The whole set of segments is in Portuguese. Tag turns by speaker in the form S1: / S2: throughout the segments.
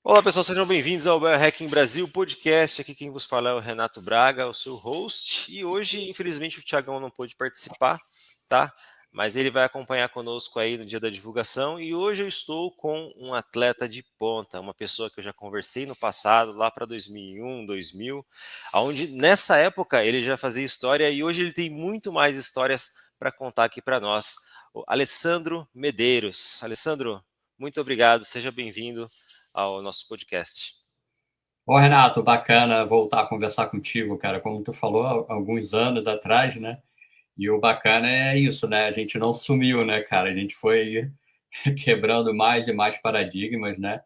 S1: Olá pessoal, sejam bem-vindos ao Biohacking Brasil Podcast. Aqui quem vos fala é o Renato Braga, o seu host. E hoje, infelizmente, o Thiagão não pôde participar, tá? Mas ele vai acompanhar conosco aí no dia da divulgação. E hoje eu estou com um atleta de ponta, uma pessoa que eu já conversei no passado, lá para 2001, 2000, onde nessa época ele já fazia história e hoje ele tem muito mais histórias para contar aqui para nós. O Alessandro Medeiros. Alessandro, muito obrigado, seja bem-vindo ao nosso podcast.
S2: Ô, Renato, bacana voltar a conversar contigo, cara. Como tu falou, há alguns anos atrás, né? E o bacana é isso, né? A gente não sumiu, né, cara? A gente foi quebrando mais e mais paradigmas, né?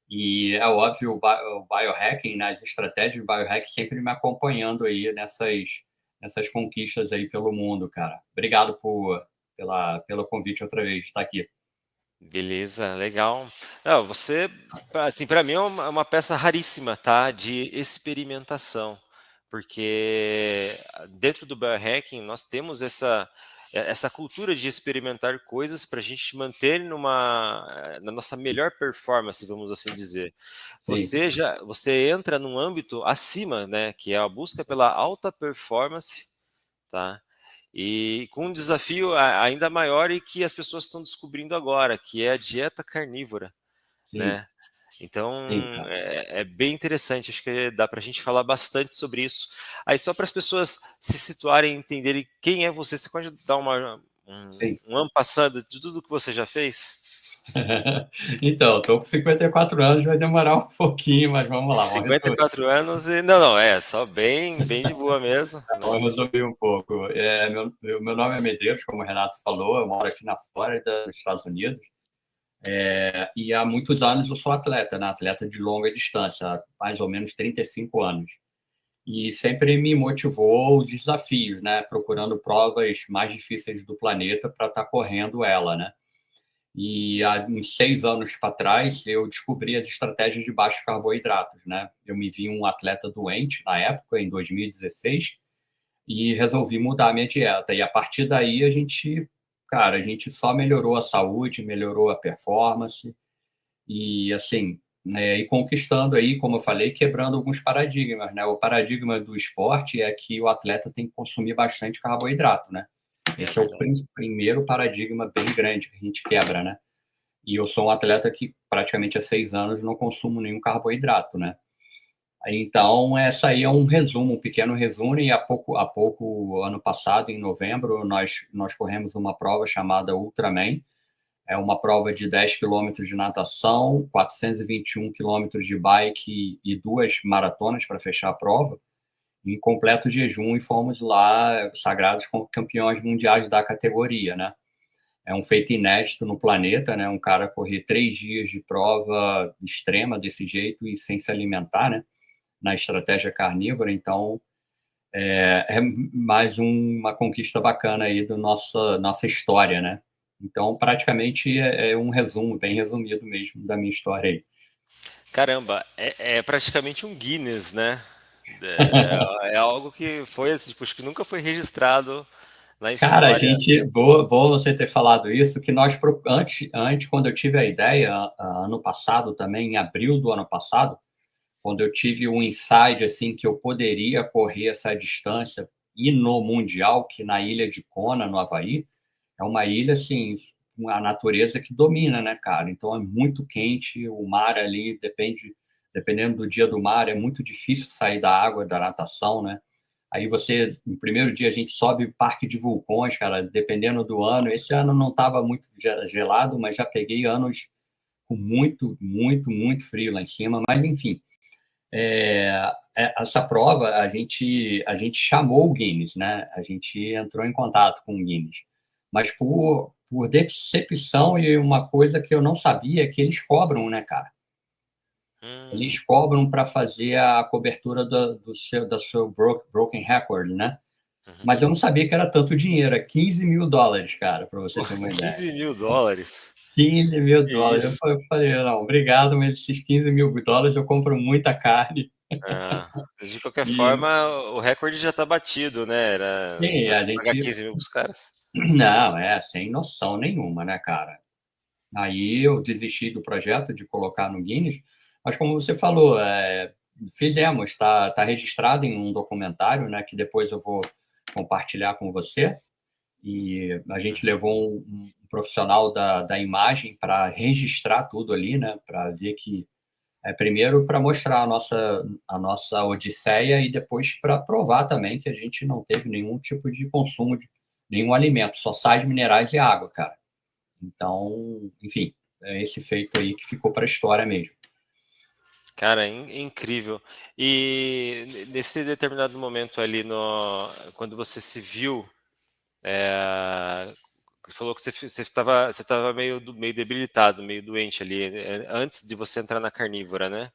S2: E é óbvio, o biohacking, né? As estratégias de biohacking sempre me acompanhando aí nessas conquistas aí pelo mundo, cara. Obrigado pelo convite outra vez de estar aqui.
S1: Beleza, legal. Não, você, assim, para mim é uma peça raríssima, tá? De experimentação, porque dentro do biohacking nós temos essa cultura de experimentar coisas para a gente manter na nossa melhor performance, vamos assim dizer.
S2: Sim,
S1: Você entra num âmbito acima, né? Que é a busca pela alta performance, tá? E com um desafio ainda maior e que as pessoas estão descobrindo agora, que é a dieta carnívora,
S2: sim,
S1: né? Então
S2: sim, cara.
S1: é bem interessante, acho que dá para a gente falar bastante sobre isso. Aí só para as pessoas se situarem, entenderem quem é você, você pode dar
S2: Sim.
S1: um ano passado de tudo que você já fez?
S2: Então, estou com 54 anos, vai demorar um pouquinho, mas vamos lá, vamos
S1: cinquenta e
S2: resolver.
S1: quatro anos e não, é só bem de boa mesmo,
S2: Vamos
S1: não.
S2: resumir um pouco. Meu nome é Medeiros, como o Renato falou, eu moro aqui na Flórida, nos Estados Unidos, e há muitos anos eu sou atleta, né? Atleta de longa distância, há mais ou menos 35 anos. E sempre me motivou os desafios, né? Procurando provas mais difíceis do planeta para estar correndo ela, né? E há uns 6 anos para trás, eu descobri as estratégias de baixos carboidratos, né? Eu me vi um atleta doente na época, em 2016, e resolvi mudar a minha dieta. E a partir daí cara, a gente só melhorou a saúde, melhorou a performance e assim, e conquistando aí, como eu falei, quebrando alguns paradigmas, né? O paradigma do esporte é que o atleta tem que consumir bastante carboidrato, né?
S1: É
S2: Esse é o
S1: verdade.
S2: primeiro paradigma bem grande que a gente quebra, né? E eu sou um atleta que praticamente há 6 anos não consumo nenhum carboidrato, né? Então, essa aí é um resumo, um pequeno resumo, e há pouco, ano passado, em novembro, nós corremos uma prova chamada Ultraman. É uma prova de 10 quilômetros de natação, 421 quilômetros de bike e 2 maratonas para fechar a prova, em completo jejum, e fomos lá sagrados como campeões mundiais da categoria, né? É um feito inédito no planeta, né? Um cara correr 3 dias de prova extrema desse jeito e sem se alimentar, né? Na estratégia carnívora. Então, é mais uma conquista bacana aí da nossa história, né? Então, praticamente é um resumo, bem resumido mesmo, da minha história aí.
S1: Caramba, é praticamente um Guinness, né? É algo que foi assim, tipo, acho que nunca foi registrado na
S2: Cara,
S1: história.
S2: bom você ter falado isso, que antes, quando eu tive a ideia, ano passado também, em abril do ano passado, quando eu tive um insight, assim, que eu poderia correr essa distância e no Mundial, que na ilha de Kona, no Havaí, é uma ilha, assim, a natureza que domina, né, cara? Então é muito quente, o mar ali dependendo do dia do mar, é muito difícil sair da água, da natação, né? Aí no primeiro dia a gente sobe o Parque de Vulcões, cara, dependendo do ano. Esse ano não estava muito gelado, mas já peguei anos com muito, muito, muito frio lá em cima. Mas enfim, essa prova a gente chamou o Guinness, né? A gente entrou em contato com o Guinness, mas por decepção, e uma coisa que eu não sabia é que eles cobram, né, cara?
S1: Hum,
S2: Eles cobram para fazer a cobertura da seu broken record, né?
S1: uhum.
S2: Mas eu não sabia que era tanto dinheiro, é US$ 15.000, cara, para você
S1: Pô,
S2: ter uma ideia.
S1: US$ 15.000. Que
S2: US$ 15.000.
S1: isso?
S2: Eu falei, não, obrigado, mas esses US$ 15.000 eu compro muita carne.
S1: Ah, de qualquer
S2: E,
S1: forma, o recorde já tá batido, né?
S2: e
S1: Vai
S2: a
S1: pagar
S2: gente
S1: 15 mil pros caras?
S2: Não, sem noção nenhuma, né, cara? Aí eu desisti do projeto de colocar no Guinness, Mas como você falou, fizemos, tá registrado em um documentário, né, que depois eu vou compartilhar com você, e a gente
S1: Uhum.
S2: levou um profissional da imagem para registrar tudo ali, né, para ver que primeiro para mostrar a nossa odisseia e depois para provar também que a gente não teve nenhum tipo de consumo de nenhum alimento, só sais minerais e água, cara. Então, enfim, é esse feito aí que ficou para a história mesmo.
S1: Cara, incrível. E nesse determinado momento ali, quando você se viu, você falou que você estava meio debilitado, meio doente ali, antes de você entrar na carnívora, né?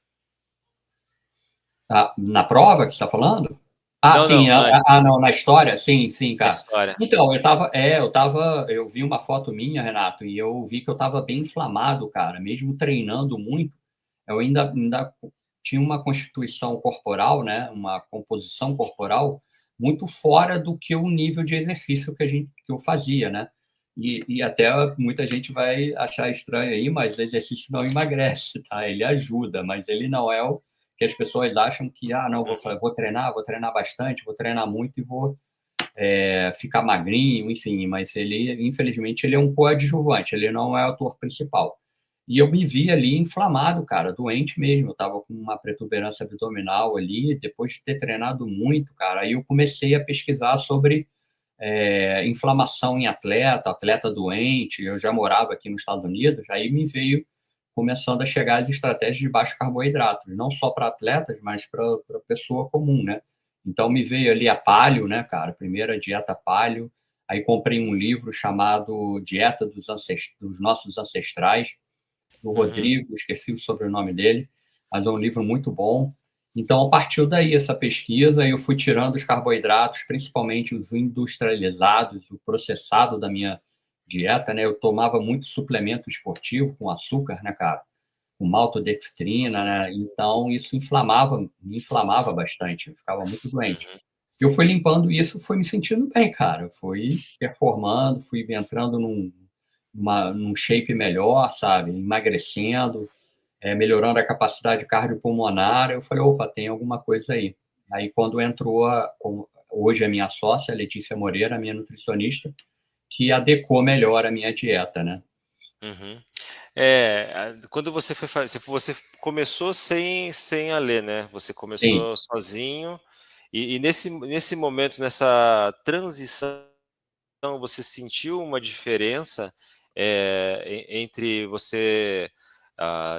S2: Na prova que você está falando? Ah,
S1: Não,
S2: sim,
S1: não, antes,
S2: não, na história? Sim, sim,
S1: na
S2: cara.
S1: história.
S2: Então, eu vi uma foto minha, Renato, e eu vi que eu estava bem inflamado, cara, mesmo treinando muito, eu ainda tinha uma constituição corporal, né, uma composição corporal muito fora do que o nível de exercício que eu fazia, né. E até muita gente vai achar estranho aí, mas exercício não emagrece, tá, ele ajuda, mas ele não é o que as pessoas acham que: "Ah, não,
S1: Uhum,
S2: vou treinar bastante, vou treinar muito e vou, ficar magrinho", enfim, mas ele, infelizmente, ele é um coadjuvante, ele não é o ator principal. E eu me vi ali inflamado, cara, doente mesmo, eu estava com uma protuberância abdominal ali, depois de ter treinado muito, cara, aí eu comecei a pesquisar sobre, inflamação em atleta doente, eu já morava aqui nos Estados Unidos, aí me veio começando a chegar as estratégias de baixo carboidrato, não só para atletas, mas para pessoa comum, né. Então me veio ali a paleo, né, cara, primeira dieta paleo, aí comprei um livro chamado Dieta dos Nossos Ancestrais, do
S1: uhum,
S2: Rodrigo, esqueci o sobrenome dele, mas é um livro muito bom. Então, partiu daí essa pesquisa, eu fui tirando os carboidratos, principalmente os industrializados, o processado da minha dieta, né? Eu tomava muito suplemento esportivo com açúcar, né, cara? Com maltodextrina, né? Então, isso me inflamava bastante, eu ficava muito doente.
S1: uhum.
S2: Eu fui limpando isso, fui me sentindo bem, cara. Fui performando, fui entrando num shape melhor, sabe? Emagrecendo, melhorando a capacidade cardiopulmonar. Eu falei, opa, tem alguma coisa aí. Aí, quando entrou, hoje a minha sócia, a Letícia Moreira, a minha nutricionista, que adequou melhor a minha dieta, né?
S1: Uhum. Quando você foi fazer, você começou sem a ler, né? Você
S2: Sim.
S1: começou sozinho e nesse momento, nessa transição, você sentiu uma diferença entre você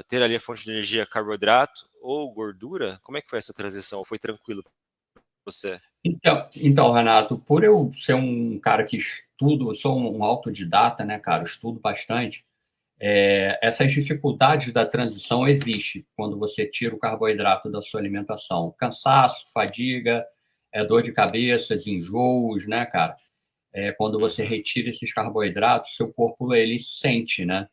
S1: ter ali a fonte de energia carboidrato ou gordura? Como é que foi essa transição? Ou foi tranquilo para você?
S2: Então, Renato, por eu ser um cara que estudo, eu sou um autodidata, né, cara, eu estudo bastante. Essas dificuldades da transição existem quando você tira o carboidrato da sua alimentação. Cansaço, fadiga, dor de cabeça, enjoos, né, cara? Quando você
S1: Uhum,
S2: retira esses carboidratos, seu corpo ele sente, né?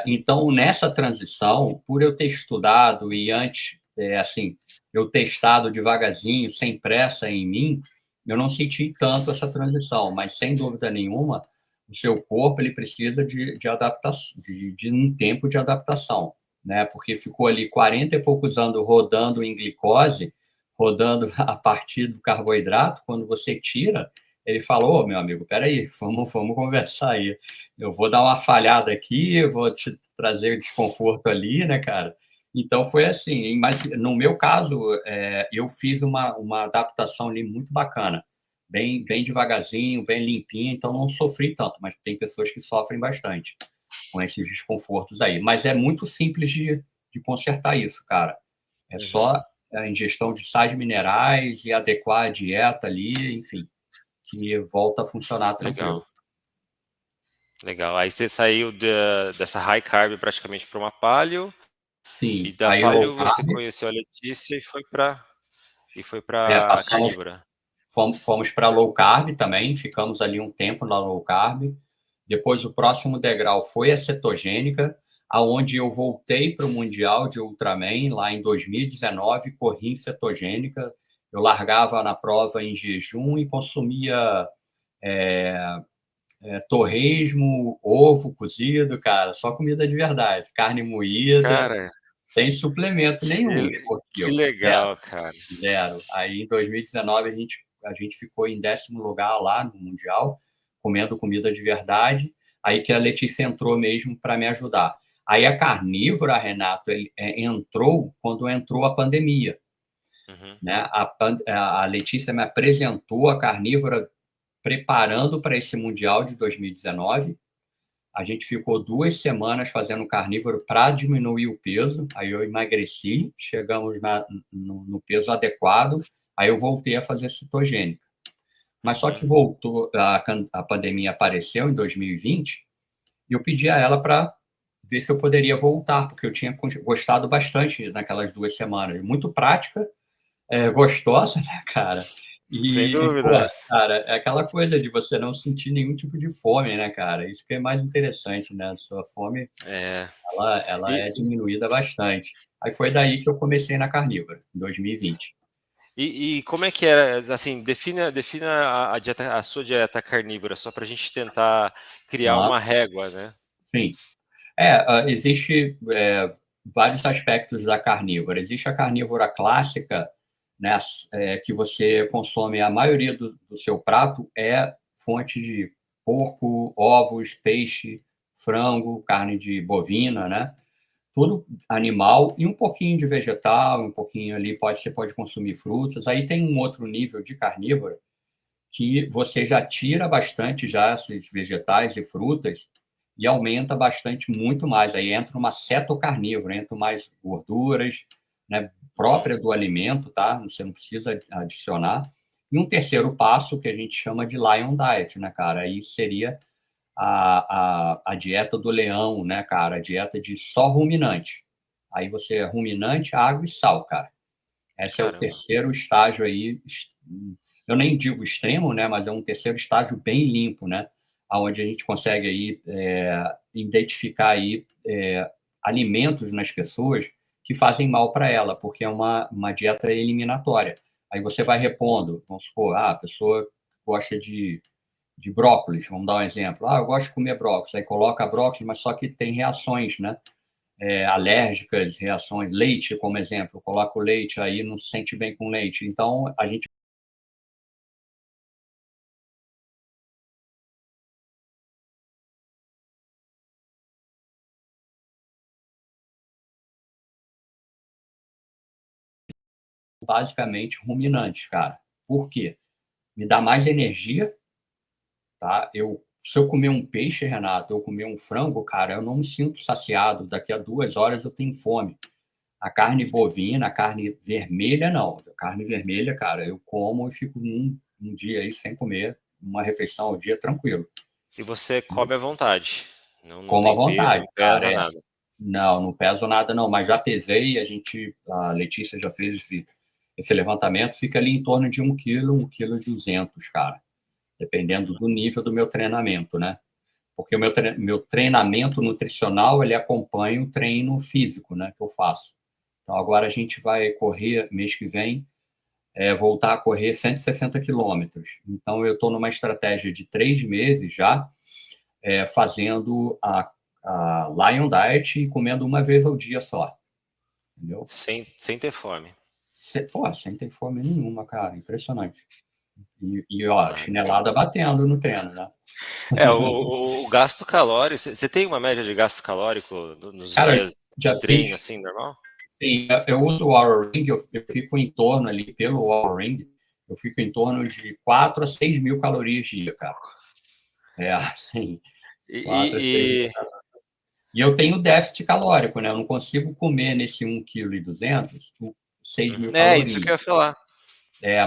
S2: Então, nessa transição, por eu ter estudado e antes, assim, eu testado devagarzinho, sem pressa em mim, eu não senti tanto essa transição, mas sem dúvida nenhuma, o seu corpo ele precisa de adaptação, de um tempo de adaptação, né? Porque ficou ali 40 e poucos anos rodando em glicose, rodando a partir do carboidrato, quando você tira, ele falou, oh, meu amigo, peraí, vamos conversar aí, eu vou dar uma falhada aqui, vou te trazer desconforto ali, né, cara? Então foi assim, mas no meu caso, eu fiz uma adaptação ali muito bacana, bem devagarzinho, bem limpinho, então não sofri tanto, mas tem pessoas que sofrem bastante com esses desconfortos aí. Mas é muito simples de consertar isso, cara. É
S1: uhum.
S2: só a ingestão de sais minerais e adequar a dieta ali, enfim, que volta a funcionar
S1: Legal,
S2: tranquilo.
S1: legal. Aí você saiu dessa high carb praticamente para uma paleo, e
S2: Sim,
S1: da
S2: aí low
S1: paleo você
S2: carb,
S1: conheceu a Letícia e foi para
S2: passamos
S1: carnívora.
S2: fomos para low carb também, ficamos ali um tempo na low carb. Depois o próximo degrau foi a cetogênica, aonde eu voltei para o Mundial de Ultraman lá em 2019, corri em cetogênica. Eu largava na prova em jejum e consumia torresmo, ovo cozido, cara, só comida de verdade, carne moída.
S1: Cara,
S2: sem suplemento nenhum,
S1: Que
S2: esportivo, zero,
S1: legal, cara.
S2: zero. Aí, em 2019, a gente ficou em 10º lugar lá no Mundial, comendo comida de verdade, aí que a Letícia entrou mesmo para me ajudar. Aí a carnívora, Renato, entrou quando entrou a pandemia,
S1: Uhum.
S2: né? A Letícia me apresentou a carnívora preparando para esse Mundial de 2019. A gente ficou 2 semanas fazendo carnívoro para diminuir o peso. Aí eu emagreci, chegamos no peso adequado. Aí eu voltei a fazer cetogênica. Mas só que
S1: Uhum.
S2: voltou, a pandemia apareceu em 2020 e eu pedi a ela para ver se eu poderia voltar, porque eu tinha gostado bastante naquelas 2 semanas. Muito prática, gostosa, né, cara?
S1: Sem
S2: Pô,
S1: dúvida.
S2: cara, é aquela coisa de você não sentir nenhum tipo de fome, né, cara? Isso que é mais interessante, né? A sua fome,
S1: É.
S2: ela
S1: E,
S2: é diminuída bastante. Aí foi daí que eu comecei na carnívora, em 2020.
S1: e como é que era, assim, defina a dieta, a sua dieta carnívora, só para a gente tentar criar
S2: Aham,
S1: uma régua, né?
S2: sim. Existe vários aspectos da carnívora. Existe a carnívora clássica, né, que você consome a maioria do seu prato é fonte de porco, ovos, peixe, frango, carne de bovina, né? Tudo animal e um pouquinho de vegetal, um pouquinho ali você pode consumir frutas. Aí tem um outro nível de carnívora que você já tira bastante já esses vegetais e frutas e aumenta bastante, muito mais. Aí entra uma cetocarnívora, entra mais gorduras, né,
S1: Uhum.
S2: própria do alimento, tá? Você não precisa adicionar. E um terceiro passo que a gente chama de Lion Diet, né, cara? Aí seria a dieta do leão, né, cara? A dieta de só ruminante. Aí você é ruminante, água e sal, cara. Esse é o
S1: Caramba.
S2: terceiro estágio aí, eu nem digo extremo, né, mas é um terceiro estágio bem limpo, né, aonde a gente consegue aí identificar aí alimentos nas pessoas que fazem mal para ela, porque é uma dieta eliminatória. Aí você vai
S1: Uhum.
S2: repondo, vamos supor, a pessoa gosta de brócolis, vamos dar um exemplo. Eu gosto de comer brócolis, aí coloca brócolis, mas só que tem reações, né? Alérgicas, reações, leite, como exemplo, coloca o leite aí, não se sente bem com leite. Então, a gente basicamente ruminantes, cara. Por quê? Me dá mais energia, tá? Se eu comer um peixe, Renato, eu comer um frango, cara, eu não me sinto saciado. Daqui a 2 horas eu tenho fome. A carne bovina, a carne vermelha, não. A carne vermelha, cara, eu como e fico um dia aí sem comer uma refeição ao dia tranquilo.
S1: E você come à vontade. Não
S2: Como à
S1: tem peso,
S2: vontade,
S1: não
S2: cara.
S1: pesa nada.
S2: Não, não peso nada não, mas já pesei, a Letícia já fez esse levantamento, fica ali em torno de 1 quilo, 1,2 quilo, cara, dependendo
S1: Uhum.
S2: do nível do meu treinamento, né? Porque o meu treinamento nutricional, ele acompanha o treino físico, né, que eu faço. Então, agora a gente vai correr, mês que vem, voltar a correr 160 quilômetros. Então, eu estou numa estratégia de 3 meses já, fazendo a Lion Diet e comendo uma vez ao dia só, entendeu?
S1: Sem ter fome.
S2: Sem ter fome nenhuma, cara, impressionante. Ó,
S1: Ah, legal.
S2: chinelada batendo no treino, né?
S1: É, o gasto calórico. Você tem uma média de gasto calórico nos
S2: Cara,
S1: dias
S2: já
S1: de treino,
S2: fiz,
S1: assim, normal?
S2: sim, eu uso o Oura Ring, eu fico em torno ali, pelo Oura Ring, eu fico em torno de 4 a 6 mil calorias dia, cara. Sim,
S1: E,
S2: 4 a 6 mil.
S1: e-
S2: E eu tenho déficit calórico, né? Eu não consigo comer nesse 1,2 kg 6 mil
S1: Uhum. É, isso que eu
S2: calorias.
S1: ia falar.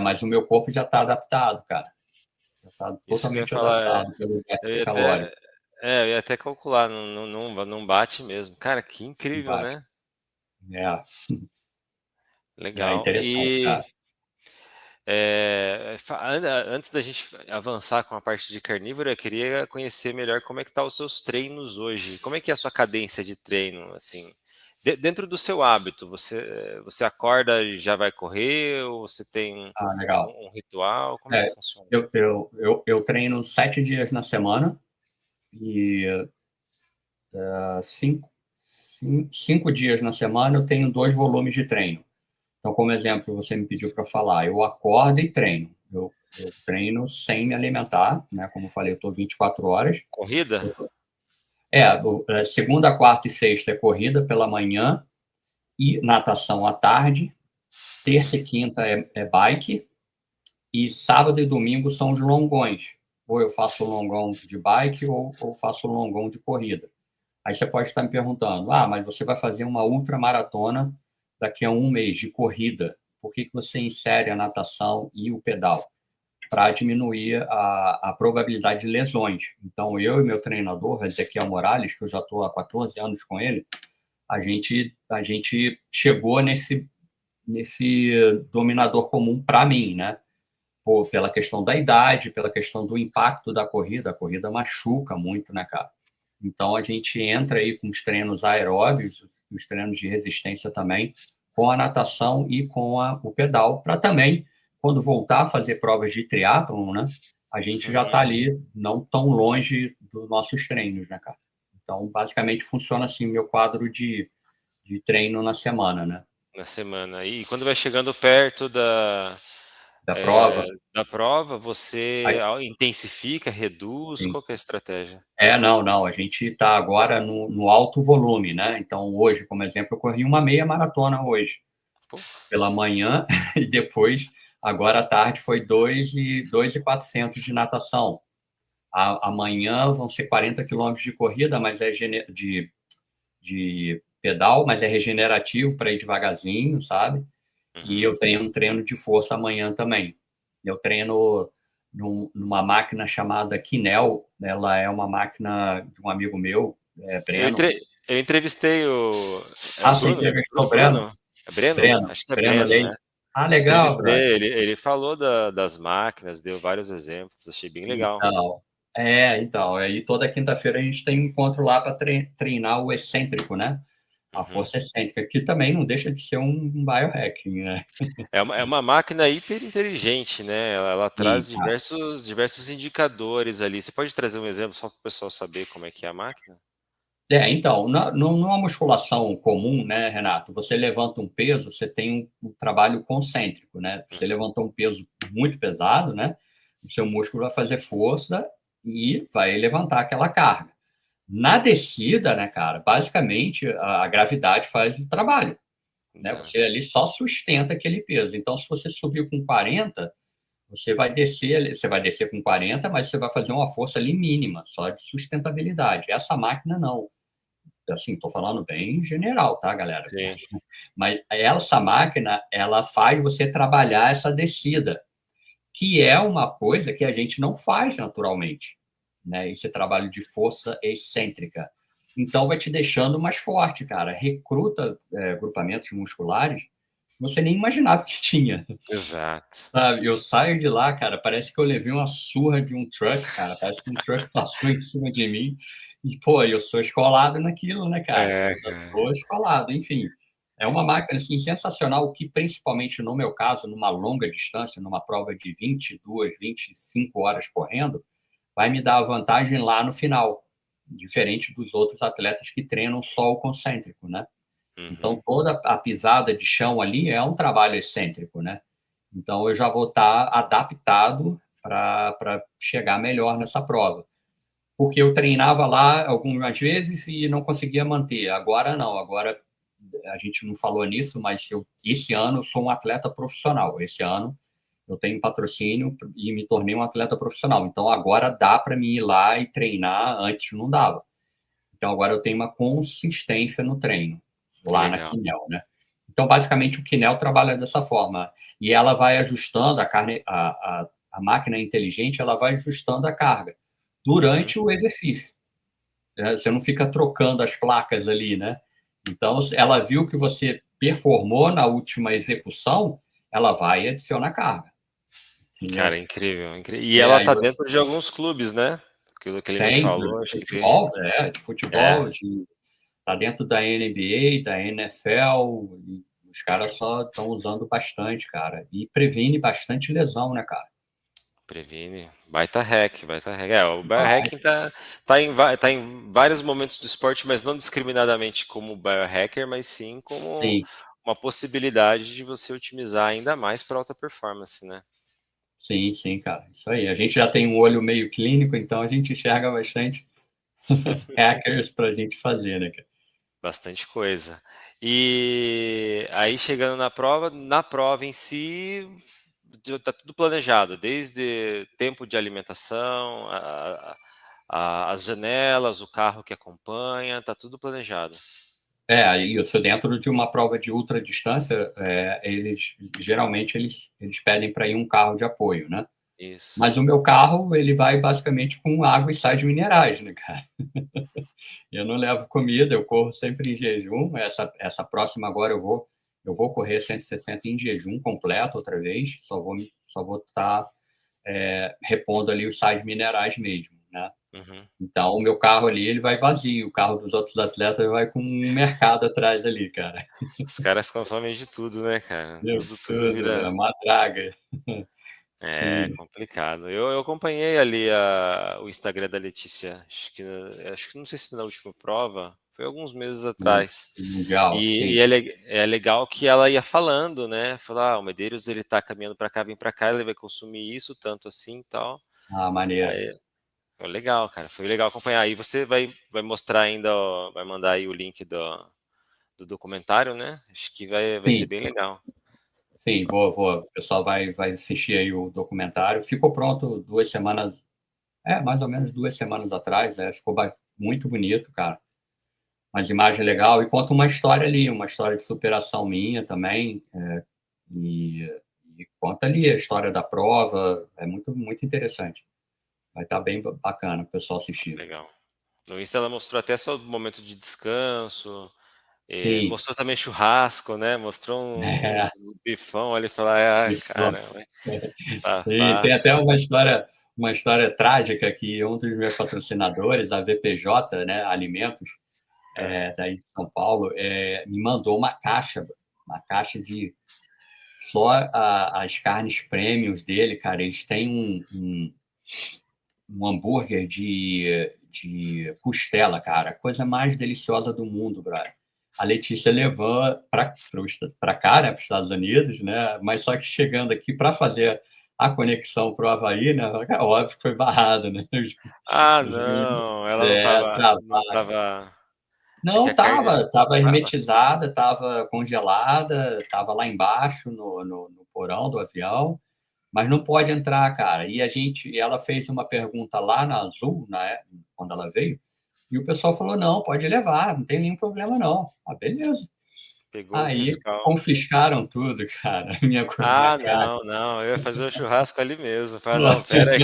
S2: Mas o meu corpo já está adaptado, cara. Já está
S1: Isso que eu ia
S2: totalmente
S1: falar.
S2: adaptado pelo
S1: Eu
S2: déficit
S1: ia
S2: calórico.
S1: até, eu ia até calcular, não bate mesmo. Cara, que incrível,
S2: Embaixo.
S1: né?
S2: É, é
S1: Legal.
S2: interessante, cara.
S1: Antes da gente avançar com a parte de carnívora, eu queria conhecer melhor como é que tá os seus treinos hoje. Como é que é a sua cadência de treino, assim? Dentro do seu hábito, você acorda e já vai correr ou você tem
S2: Legal.
S1: um ritual? Como é que
S2: É,
S1: funciona?
S2: eu treino 7 dias na semana e 5, 5 dias na semana eu tenho 2 volumes de treino. Então, como exemplo, você me pediu para falar, eu acordo e treino. Eu treino sem me alimentar, né? Como eu falei, eu estou 24 horas.
S1: Corrida?
S2: Segunda, quarta e sexta é corrida pela manhã e natação à tarde. Terça e quinta é bike. E sábado e domingo são os longões. Ou eu faço longão de bike ou faço longão de corrida. Aí você pode estar me perguntando, mas você vai fazer uma ultramaratona daqui a um mês de corrida. Por que você insere a natação e o pedal? Para diminuir a probabilidade de lesões. Então, eu e meu treinador, Ezequiel Morales, que eu já estou há 14 anos com ele, a gente chegou nesse dominador comum para mim, né? Pela questão da idade, pela questão do impacto da corrida. A corrida machuca muito, né, cara? Então, a gente entra aí com os treinos aeróbicos, os treinos de resistência também, com a natação e com o pedal, para também, quando voltar a fazer provas de triatlon, né, a gente já está ali, não tão longe dos nossos treinos, né, cara? Então, basicamente, funciona assim o meu quadro de treino na semana, né?
S1: Na semana. E quando vai chegando perto
S2: Da prova.
S1: da prova, você
S2: Aí,
S1: intensifica, reduz?
S2: sim.
S1: Qual que é a estratégia?
S2: Não. A gente está agora no alto volume, né? Então, hoje, como exemplo, eu corri uma meia maratona hoje.
S1: Pô,
S2: Pela manhã e depois, agora à tarde, foi 2.400 de natação. Amanhã vão ser 40 quilômetros de corrida, mas de pedal, mas é regenerativo para ir devagarzinho, sabe? E eu tenho um treino de força amanhã também. Eu treino numa máquina chamada Kinel. Ela é uma máquina de um amigo meu,
S1: Eu,
S2: Breno.
S1: entre... eu entrevistei o. É o
S2: Você
S1: Bruno?
S2: entrevistou o Breno?
S1: Bruno? É Breno?
S2: Breno,
S1: Acho que é
S2: Breno
S1: Breno, né?
S2: Leite. Legal, brother.
S1: Entrevistei, ele falou das máquinas, deu vários exemplos, achei bem legal.
S2: Então, aí toda quinta-feira a gente tem um encontro lá para treinar o excêntrico, né? A força excêntrica, que também não deixa de ser um biohacking, né?
S1: É uma máquina hiper inteligente, né? Ela
S2: Sim,
S1: traz diversos indicadores ali. Você pode trazer um exemplo só para o pessoal saber como é que é a máquina?
S2: Então, numa musculação comum, né, Renato, você levanta um peso, você tem um trabalho concêntrico, né? Você levantou um peso muito pesado, né? O seu músculo vai fazer força e vai levantar aquela carga. Na descida, né, cara, basicamente a gravidade faz o trabalho, né?
S1: Tá.
S2: Você ali só sustenta aquele peso. Então, se você subiu com 40, você vai descer com 40, mas você vai fazer uma força ali mínima, só de sustentabilidade. Essa máquina não. Assim, estou falando bem general, tá, galera?
S1: Sim.
S2: Mas essa máquina, ela faz você trabalhar essa descida, que é uma coisa que a gente não faz naturalmente, né? Esse trabalho de força excêntrica. Então, vai te deixando mais forte, cara. Recruta grupamentos musculares que você nem imaginava que tinha.
S1: Exato.
S2: Sabe, eu saio de lá, cara, parece que eu levei uma surra de um truck, cara. Parece que um truck passou em cima de mim. E, pô, eu sou escolado naquilo, né, cara?
S1: É,
S2: Eu já sou escolado, enfim. É uma máquina, assim, sensacional, que principalmente no meu caso, numa longa distância, numa prova de 22, 25 horas correndo, vai me dar a vantagem lá no final, diferente dos outros atletas que treinam só o concêntrico, né? Então, toda a pisada de chão ali é um trabalho excêntrico, né? Então, eu já vou estar adaptado para chegar melhor nessa prova. Porque eu treinava lá algumas vezes e não conseguia manter. Agora não, agora a gente não falou nisso, mas esse ano eu sou um atleta profissional. Esse ano eu tenho patrocínio e me tornei um atleta profissional. Então, agora dá para mim ir lá e treinar, antes não dava. Então, agora eu tenho uma consistência no treino,
S1: que
S2: lá na
S1: legal.
S2: Kinel, né? Então, basicamente, o Kinel trabalha dessa forma. E ela vai ajustando a máquina inteligente, ela vai ajustando a carga durante o exercício. Né? Você não fica trocando as placas ali, né? Então, ela viu que você performou na última execução, ela vai adicionar carga.
S1: Cara,
S2: Entendeu?
S1: incrível, incrível. E ela
S2: Aí
S1: tá dentro de alguns clubes, né? Aquilo que ele me
S2: tem
S1: falou, acho que tem.
S2: de futebol, tá dentro da NBA, da NFL, e os caras só estão usando bastante, cara. E previne bastante lesão, né, cara?
S1: Previne. Baita hack, baita hack. O biohacking tá em vários momentos do esporte, mas não discriminadamente como biohacker, mas sim como
S2: Sim,
S1: uma possibilidade de você otimizar ainda mais para alta performance, né?
S2: sim, sim, cara. Isso aí. A gente já tem um olho meio clínico, então a gente enxerga bastante hackers para a gente fazer, né, cara?
S1: Bastante coisa. E aí chegando na prova em si, tá tudo planejado, desde tempo de alimentação, as janelas, o carro que acompanha, tá tudo planejado.
S2: Isso. Dentro de uma prova de ultra distância, eles geralmente eles pedem para ir um carro de apoio, né?
S1: Isso.
S2: Mas o meu carro, ele vai basicamente com água e sais minerais, né, cara? Eu não levo comida, eu corro sempre em jejum. Essa próxima agora eu vou correr 160 em jejum completo outra vez. Só vou estar repondo ali os sais minerais mesmo, né?
S1: Uhum.
S2: Então, o meu carro ali, ele vai vazio. O carro dos outros atletas vai com um mercado atrás ali, cara.
S1: Os caras consomem de tudo, né, cara?
S2: Meu,
S1: Tudo
S2: tudo, é
S1: vira.
S2: uma draga.
S1: É
S2: Sim,
S1: complicado. Eu acompanhei ali o Instagram da Letícia, acho que não sei se na última prova, foi alguns meses
S2: o
S1: atrás.
S2: mundial,
S1: E
S2: sim.
S1: é legal que ela ia falando, né? Falar, o Medeiros ele tá caminhando para cá, vem para cá, ele vai consumir isso, tanto assim e tal.
S2: Ah, maneiro.
S1: Aí, foi legal, cara, foi legal acompanhar. E você vai mostrar ainda, vai mandar aí o link do documentário, né? Acho que vai ser
S2: Sim,
S1: bem legal.
S2: sim, vou. O pessoal vai assistir aí o documentário. Ficou pronto 2 semanas, mais ou menos 2 semanas atrás, ficou muito bonito, cara. Umas imagens legal e conta uma história ali, uma história de superação minha também, e e conta ali a história da prova, é muito muito interessante. Vai estar bem bacana o pessoal assistir.
S1: Legal. No Insta ela mostrou até só o momento de descanso,
S2: Sim,
S1: mostrou também churrasco, né? Mostrou uns
S2: é,
S1: bifão ali, falar, ah,
S2: isso.
S1: caramba, tá
S2: Sim, tem até
S1: fácil.
S2: uma história trágica que um dos meus patrocinadores, a VPJ, né, Alimentos,
S1: É.
S2: daí de São Paulo, me mandou uma caixa de só as carnes premiums dele, cara. Eles têm um hambúrguer de costela, cara, a coisa mais deliciosa do mundo, brother. A Letícia levou para cá, né, para os Estados Unidos, né, mas só que chegando aqui para fazer a conexão para o Havaí, né, óbvio que foi barrado, né?
S1: Ah,
S2: Os
S1: não, ela não não
S2: travado.
S1: tava. É que
S2: Não,
S1: a carne já
S2: estava
S1: tava?
S2: hermetizada, estava congelada, estava lá embaixo no porão do avião, mas não pode entrar, cara. E ela fez uma pergunta lá na Azul, quando ela veio, e o pessoal falou: "Não, pode levar, não tem nenhum problema não". Ah, beleza.
S1: Pegou o
S2: Aí
S1: fiscal.
S2: confiscaram tudo, cara, minha
S1: Ah,
S2: carne.
S1: não, não, eu ia fazer o churrasco ali mesmo. Falar, não, pera aí,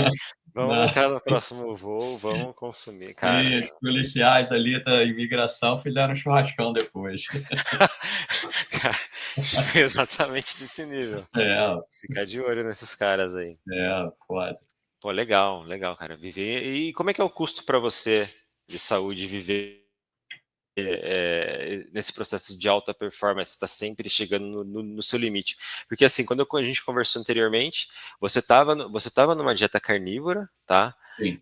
S1: vamos
S2: Não,
S1: entrar no próximo voo, vamos consumir.
S2: sim,
S1: Cara,
S2: os policiais ali da imigração fizeram churrascão depois.
S1: cara, foi exatamente nesse nível.
S2: É,
S1: Ficar de olho nesses caras aí.
S2: foda.
S1: Pô, legal, legal, cara. Viver. E como é que é o custo para você de saúde viver nesse processo de alta performance? Está sempre chegando no seu limite. Porque assim, quando a gente conversou anteriormente, você tava numa dieta carnívora, tá?
S2: Sim.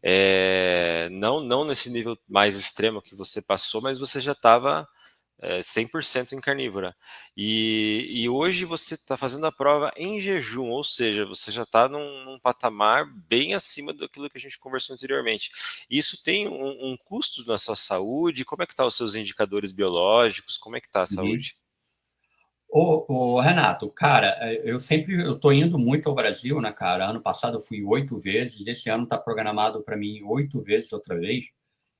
S1: Não nesse nível mais extremo que você passou, mas você já estava 100% em carnívora. E hoje você está fazendo a prova em jejum, ou seja, você já está num patamar bem acima daquilo que a gente conversou anteriormente. Isso tem um custo na sua saúde? Como é que estão os seus indicadores biológicos? Como é que está a
S2: Uhum.
S1: saúde?
S2: Ô, Renato, cara, eu tô indo muito ao Brasil, né, cara? Ano passado eu fui 8 vezes, esse ano tá programado para mim 8 vezes outra vez,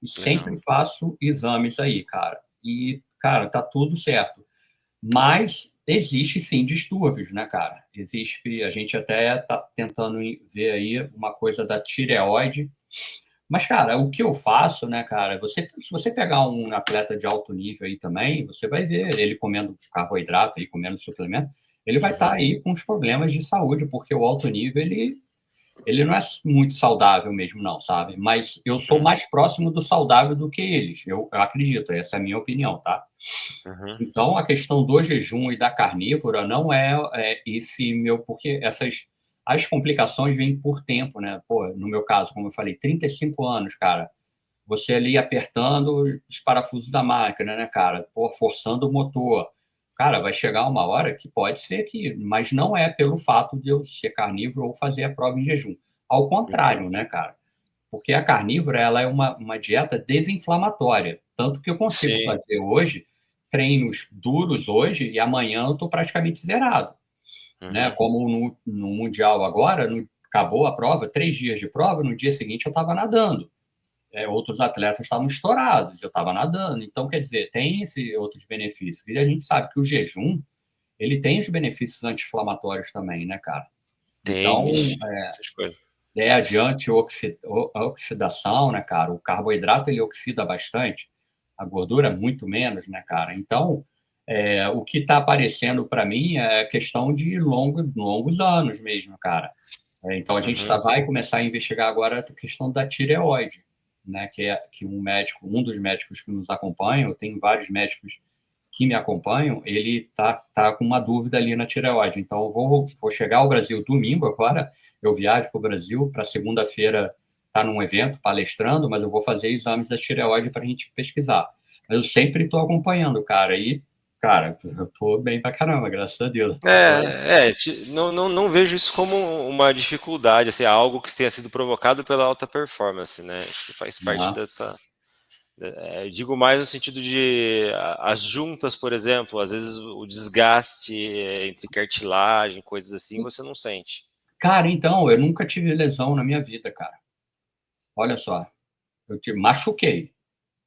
S2: e
S1: Legal.
S2: sempre faço exames aí, cara. E, cara, tá tudo certo. Mas existe sim distúrbios, né, cara? Existe, a gente até tá tentando ver aí uma coisa da tireoide, mas, cara, o que eu faço, né, cara, se você pegar um atleta de alto nível aí também, você vai ver ele comendo carboidrato, ele comendo suplemento, ele vai estar
S1: Uhum,
S2: aí com os problemas de saúde, porque o alto nível, ele não é muito saudável mesmo, não, sabe? Mas eu sou
S1: uhum,
S2: mais próximo do saudável do que eles, eu acredito, essa é a minha opinião, tá?
S1: uhum,
S2: Então, a questão do jejum e da carnívora não é esse meu, porque As complicações vêm por tempo, né? Pô, no meu caso, como eu falei, 35 anos, cara. Você ali apertando os parafusos da máquina, né, cara? Pô, forçando o motor. Cara, vai chegar uma hora que pode ser que... Mas não é pelo fato de eu ser carnívoro ou fazer a prova em jejum. Ao contrário, né, cara? Porque a carnívora, ela é uma dieta desinflamatória. Tanto que eu consigo
S1: Sim.
S2: fazer hoje treinos duros hoje e amanhã eu estou praticamente zerado. Né? Como no Mundial agora, acabou a prova, 3 dias de prova, no dia seguinte eu estava nadando. Outros atletas estavam estourados, eu estava nadando. Então, quer dizer, tem esses outros benefícios. E a gente sabe que o jejum, ele tem os benefícios anti-inflamatórios também, né, cara?
S1: Tem,
S2: Então,
S1: bicho. Essas coisas.
S2: adiante a oxidação, né, cara? O carboidrato, ele oxida bastante, a gordura muito menos, né, cara? Então, o que está aparecendo para mim é questão de longos anos mesmo, cara. Então, a gente vai começar a investigar agora a questão da tireoide, né? Que um dos médicos que nos acompanham, eu tenho vários médicos que me acompanham, ele tá com uma dúvida ali na tireoide. Então, eu vou chegar ao Brasil domingo agora, eu viajo para o Brasil para segunda-feira estar num evento palestrando, mas eu vou fazer exames da tireoide para a gente pesquisar. Mas eu sempre estou acompanhando, cara, e, cara, eu estou bem pra caramba, graças a Deus.
S1: Não vejo isso como uma dificuldade, assim, algo que tenha sido provocado pela alta performance, né? Acho que faz parte
S2: Uhum.
S1: dessa. Digo mais no sentido de as juntas, por exemplo, às vezes o desgaste entre cartilagem, coisas assim, você não sente.
S2: Cara, então, eu nunca tive lesão na minha vida, cara. Olha só, eu machuquei.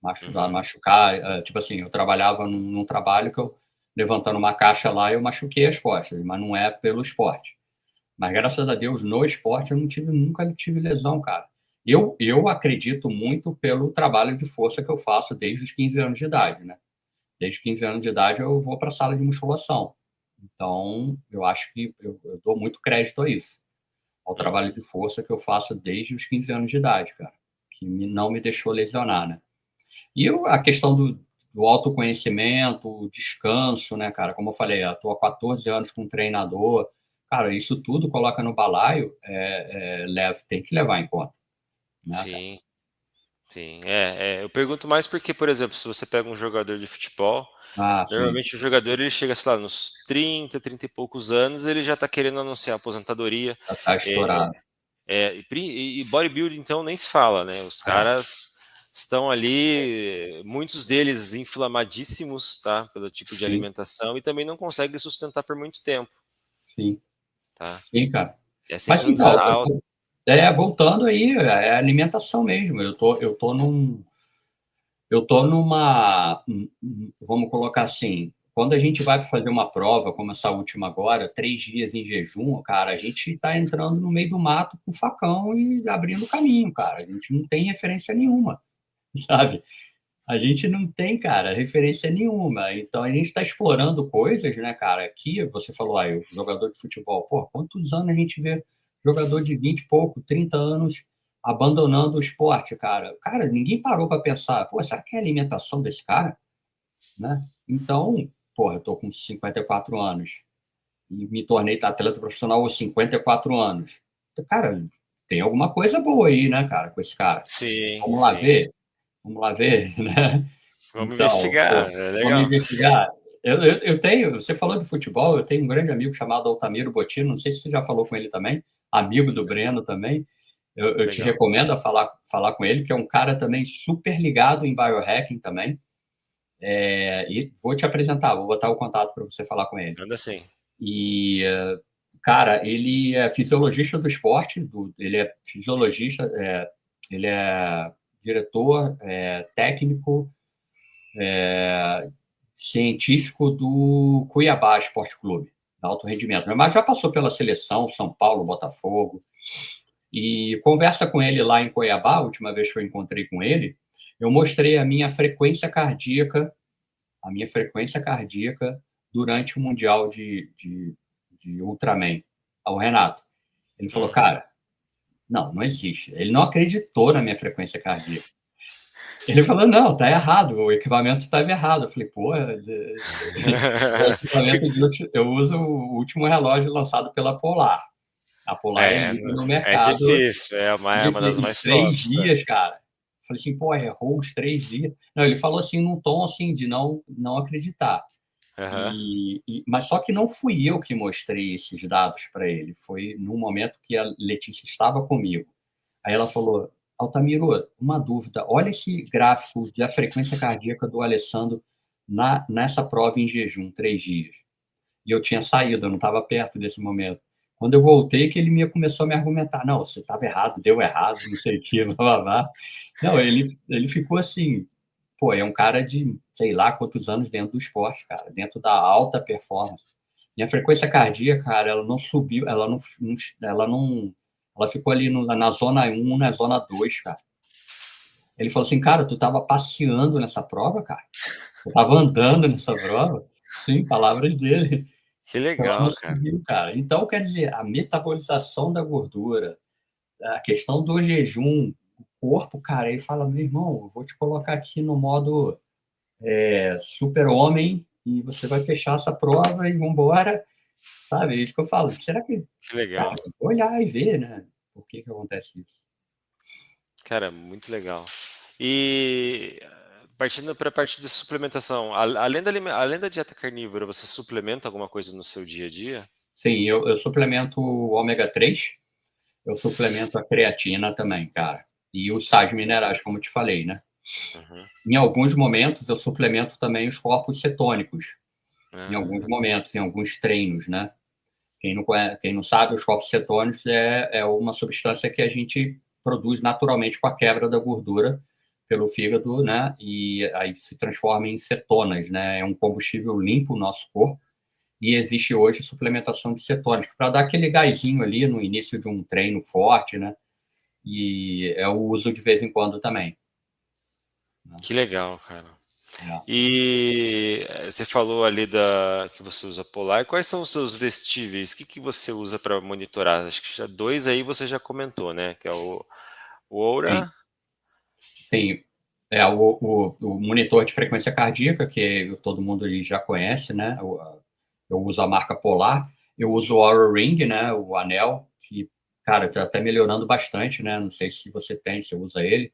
S2: Machucar, tipo assim, eu trabalhava num trabalho que eu, levantando uma caixa lá, eu machuquei as costas, mas não é pelo esporte. Mas graças a Deus, no esporte, eu nunca tive lesão, cara. Eu acredito muito pelo trabalho de força que eu faço desde os 15 anos de idade, né? Desde os 15 anos de idade, eu vou para a sala de musculação. Então, eu acho que eu dou muito crédito a isso, ao trabalho de força que eu faço desde os 15 anos de idade, cara, que não me deixou lesionar, né? E a questão do autoconhecimento, o descanso, né, cara? Como eu falei, eu estou há 14 anos com um treinador. Cara, isso tudo coloca no balaio, tem que levar em conta, né, cara?
S1: Sim, sim. Eu pergunto mais porque, por exemplo, se você pega um jogador de futebol,
S2: Ah, sim,
S1: normalmente o jogador ele chega, sei lá, nos 30 e poucos anos, ele já está querendo anunciar aposentadoria.
S2: já tá
S1: É,
S2: estourado.
S1: e bodybuilding, então, nem se fala, né? Os
S2: É,
S1: caras estão ali, muitos deles inflamadíssimos, tá? Pelo tipo de
S2: sim,
S1: alimentação e também não conseguem sustentar por muito tempo,
S2: sim,
S1: tá?
S2: sim, cara.
S1: É
S2: Mas
S1: sempre um
S2: então,
S1: desafio.
S2: voltando aí, é alimentação mesmo. Eu tô numa, vamos colocar assim, quando a gente vai fazer uma prova, como essa última agora, 3 dias em jejum, cara, a gente está entrando no meio do mato com facão e abrindo caminho, cara. A gente não tem referência nenhuma, sabe? A gente não tem, cara, referência nenhuma. Então a gente está explorando coisas, né, cara? Aqui você falou aí, o jogador de futebol, pô, quantos anos a gente vê jogador de 20 e pouco, 30 anos abandonando o esporte, cara? Cara, ninguém parou para pensar, pô, será que é a alimentação desse cara, né? Então, pô, eu tô com 54 anos e me tornei atleta profissional aos 54 anos. Então, cara, tem alguma coisa boa aí, né, cara, com esse cara.
S1: Sim,
S2: Vamos lá
S1: sim.
S2: ver? Vamos lá ver, né?
S1: Vamos
S2: Então,
S1: investigar,
S2: pô,
S1: é
S2: vamos
S1: legal.
S2: investigar. Você falou de futebol, eu tenho um grande amigo chamado Altamiro Bottino, não sei se você já falou com ele também, amigo do Breno também. Eu te
S1: Legal.
S2: recomendo a falar com ele, que é um cara também super ligado em biohacking também. E vou te apresentar, vou botar o contato para você falar com ele.
S1: Anda sim.
S2: E, cara, ele é fisiologista do esporte, ele é fisiologista, ele é diretor técnico científico do Cuiabá Esporte Clube, da Alto Rendimento. Mas já passou pela seleção, São Paulo, Botafogo. E conversa com ele lá em Cuiabá, a última vez que eu encontrei com ele, eu mostrei a minha frequência cardíaca durante o Mundial de Ultraman, ao Renato. Ele falou, cara, não existe. Ele não acreditou na minha frequência cardíaca. Ele falou, não, tá errado, o equipamento estava errado. Eu falei, pô, o equipamento eu uso o último relógio lançado pela Polar. A Polar é líder no
S1: É
S2: mercado.
S1: difícil, é uma das
S2: Os
S1: mais
S2: 3
S1: tops.
S2: dias, cara. Eu falei assim, pô, errou os 3 dias. Não, ele falou assim, num tom assim, de não acreditar.
S1: Aham.
S2: Mas só que não fui eu que mostrei esses dados para ele. Foi no momento que a Letícia estava comigo. Aí ela falou, Altamiro, uma dúvida. Olha esse gráfico da frequência cardíaca do Alessandro nessa prova em jejum, 3 dias. E eu tinha saído, eu não estava perto desse momento. Quando eu voltei, que ele começou a me argumentar. Não, você estava errado, deu errado, não sei o quê, blá, blá, blá. Não, ele ficou assim, pô, é um cara de, sei lá, quantos anos dentro do esporte, cara, dentro da alta performance. Minha frequência cardíaca, cara, ela não subiu, ela ficou ali na zona 1, na zona 2, cara. Ele falou assim, cara, tu estava passeando nessa prova, cara? Tu estava andando nessa prova? Sim, palavras dele.
S1: Que
S2: Ela não
S1: legal, cara.
S2: subiu, cara. Então, quer dizer, a metabolização da gordura, a questão do jejum, o corpo, cara, ele fala, meu irmão, eu vou te colocar aqui no modo super-homem e você vai fechar essa prova e vambora, sabe? É isso que eu falo. Será que,
S1: Que legal.
S2: cara, eu vou olhar e ver, né? Por que acontece isso?
S1: Cara, muito legal. E partindo para a parte de suplementação, além da dieta carnívora, você suplementa alguma coisa no seu dia a dia?
S2: Sim, eu suplemento o ômega 3, eu suplemento a creatina também, cara. E os sais minerais, como eu te falei, né?
S1: Uhum.
S2: Em alguns momentos, eu suplemento também os corpos cetônicos. Em alguns
S1: Ah,
S2: momentos, em alguns treinos, né? Quem não sabe, os corpos cetônicos é uma substância que a gente produz naturalmente com a quebra da gordura pelo fígado, né? E aí se transforma em cetonas, né? É um combustível limpo no nosso corpo. E existe hoje suplementação de cetônicos para dar aquele gásinho ali no início de um treino forte, né? E é o uso de vez em quando também. Né?
S1: que legal, cara.
S2: É.
S1: E você falou ali que você usa Polar. Quais são os seus vestíveis? O que você usa para monitorar? Acho que já dois aí você já comentou, né? Que é o
S2: Sim,
S1: Oura.
S2: sim. O monitor de frequência cardíaca, que todo mundo ali já conhece, né? Eu uso a marca Polar. Eu uso o Oura Ring, né? O anel, que, cara, está até melhorando bastante, né? Não sei se você tem, se usa ele,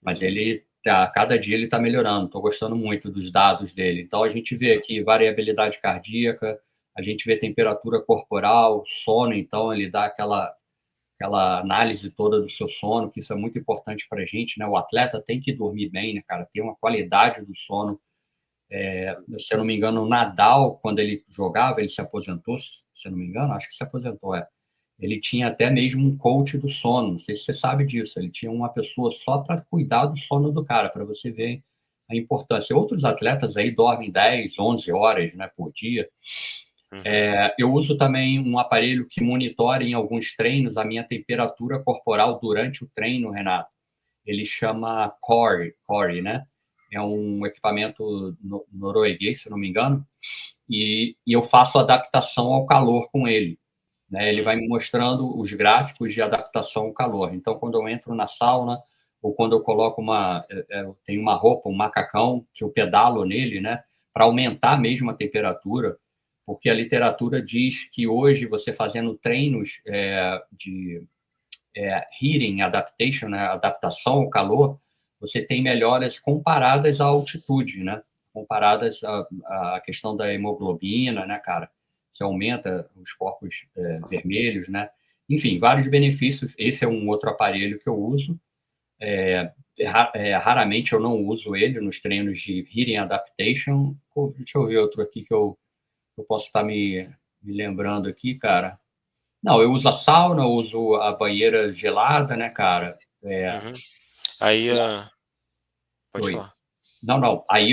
S2: mas
S1: Uhum.
S2: ele tá, cada dia ele está melhorando. Estou gostando muito dos dados dele. Então a gente vê aqui variabilidade cardíaca, a gente vê temperatura corporal, sono, então ele dá aquela análise toda do seu sono, que isso é muito importante para a gente, né? O atleta tem que dormir bem, né, cara? Ter uma qualidade do sono. Se eu não me engano, o Nadal, quando ele jogava, ele se aposentou, se eu não me engano, acho que se aposentou, é. Ele tinha até mesmo um coach do sono, não sei se você sabe disso, ele tinha uma pessoa só para cuidar do sono do cara, para você ver a importância. Outros atletas aí dormem 10, 11 horas, né, por dia.
S1: Uhum.
S2: Eu uso também um aparelho que monitora em alguns treinos a minha temperatura corporal durante o treino, Renato. Ele chama Core, né? É um equipamento norueguês, se não me engano, e eu faço adaptação ao calor com ele. Né? Ele vai me mostrando os gráficos de adaptação ao calor. Então, quando eu entro na sauna, ou quando eu coloco eu tenho uma roupa, um macacão, que eu pedalo nele, né? Para aumentar mesmo a temperatura, porque a literatura diz que hoje você fazendo treinos de heating adaptation, né, adaptação ao calor, você tem melhoras comparadas à altitude, né? Comparadas à questão da hemoglobina, né, cara? Que aumenta os corpos vermelhos, né? Enfim, vários benefícios. Esse é um outro aparelho que eu uso. Raramente eu não uso ele nos treinos de heating adaptation. Deixa eu ver outro aqui que eu posso estar me lembrando aqui, cara. Não, eu uso a sauna, eu uso a banheira gelada, né, cara?
S1: Uhum. Aí, pode
S2: Oi.
S1: falar.
S2: Não, não. Aí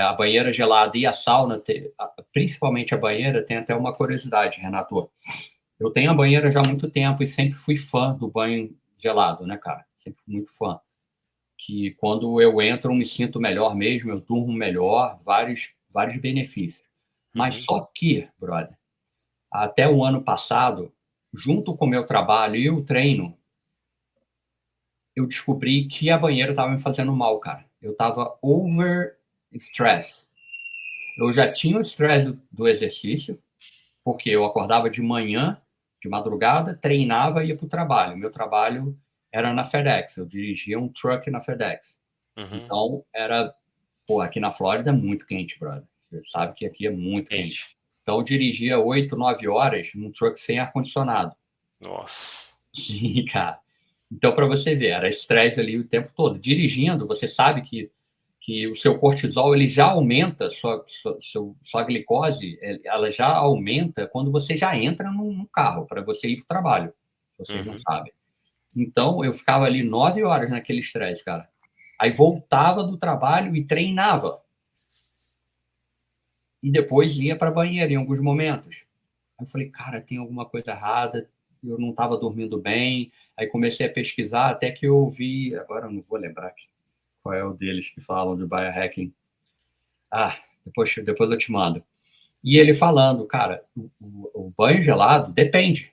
S2: a banheira gelada e a sauna, principalmente a banheira, tem até uma curiosidade, Renato. Eu tenho a banheira já há muito tempo e sempre fui fã do banho gelado, né, cara? Sempre fui muito fã. Que quando eu entro, eu me sinto melhor mesmo, eu durmo melhor, vários benefícios. Mas
S1: Uhum.
S2: só que, brother, até o ano passado, junto com o meu trabalho e o treino, eu descobri que a banheira estava me fazendo mal, cara. Eu estava over stress. Eu já tinha o stress do exercício, porque eu acordava de manhã de madrugada, treinava e ia para o trabalho. Meu trabalho era na FedEx, eu dirigia um truck na FedEx.
S1: Uhum.
S2: Então, aqui na Flórida é muito quente, brother. Você sabe que aqui é muito quente.
S1: Quente.
S2: Então, eu dirigia 8, 9 horas num truck sem ar-condicionado.
S1: Nossa.
S2: Sim, cara. Então, para você ver, era estresse ali o tempo todo. Dirigindo, você sabe que o seu cortisol ele já aumenta, sua glicose, ela já aumenta quando você já entra no carro, para você ir para o trabalho. Vocês não
S1: Uhum.
S2: sabem. Então, eu ficava ali 9 horas naquele estresse, cara. Aí voltava do trabalho e treinava. E depois ia para a banheira em alguns momentos. Aí eu falei, cara, tem alguma coisa errada, eu não estava dormindo bem. Aí comecei a pesquisar, até que eu vi, agora eu não vou lembrar qual é o deles que falam de biohacking. Depois eu te mando. E ele falando, cara, o banho gelado depende.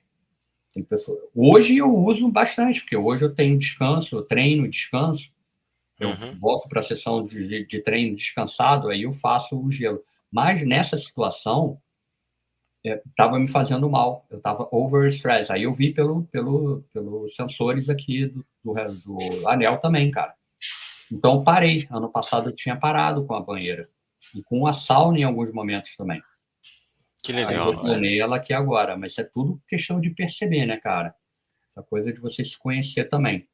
S2: Tem pessoa... Hoje eu uso bastante, porque hoje eu tenho descanso, eu treino, descanso. Eu
S1: Uhum.
S2: volto para a sessão de treino descansado, aí eu faço o gelo. Mas nessa situação, estava me fazendo mal. Eu estava over stress. Aí eu vi pelos sensores aqui do anel também, cara. Então parei. Ano passado eu tinha parado com a banheira. E com a sauna em alguns momentos também.
S1: Que
S2: Aí
S1: legal.
S2: retornei ela aqui agora. Mas é tudo questão de perceber, né, cara? Essa coisa de você se conhecer também.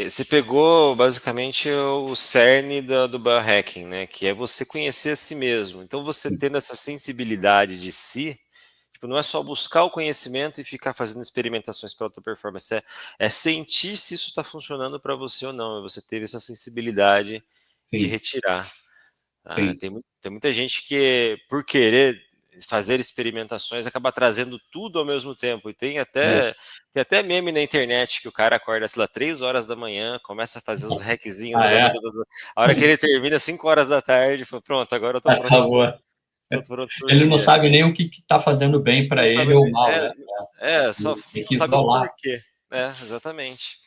S1: Você pegou basicamente o cerne do biohacking, né? Que é você conhecer a si mesmo. Então, você tendo essa sensibilidade de si, tipo, não é só buscar o conhecimento e ficar fazendo experimentações para alta performance, é sentir se isso está funcionando para você ou não. E você teve essa sensibilidade de
S2: Sim,
S1: retirar. Ah,
S2: sim.
S1: tem muita gente que, por querer fazer experimentações, acaba trazendo tudo ao mesmo tempo. E
S2: Isso.
S1: tem até meme na internet que o cara acorda, sei lá, 3 horas da manhã, começa a fazer os hackzinhos.
S2: Ah, é?
S1: A hora que ele termina, 5 horas da tarde, fala, pronto, agora eu
S2: Acabou.
S1: tô pronto pro
S2: Ele não
S1: dia.
S2: sabe nem o que está fazendo bem para
S1: Não
S2: ele
S1: sabe,
S2: ou mal, né?
S1: só
S2: Tem
S1: não
S2: que
S1: sabe o
S2: isolar.
S1: porquê. É, exatamente.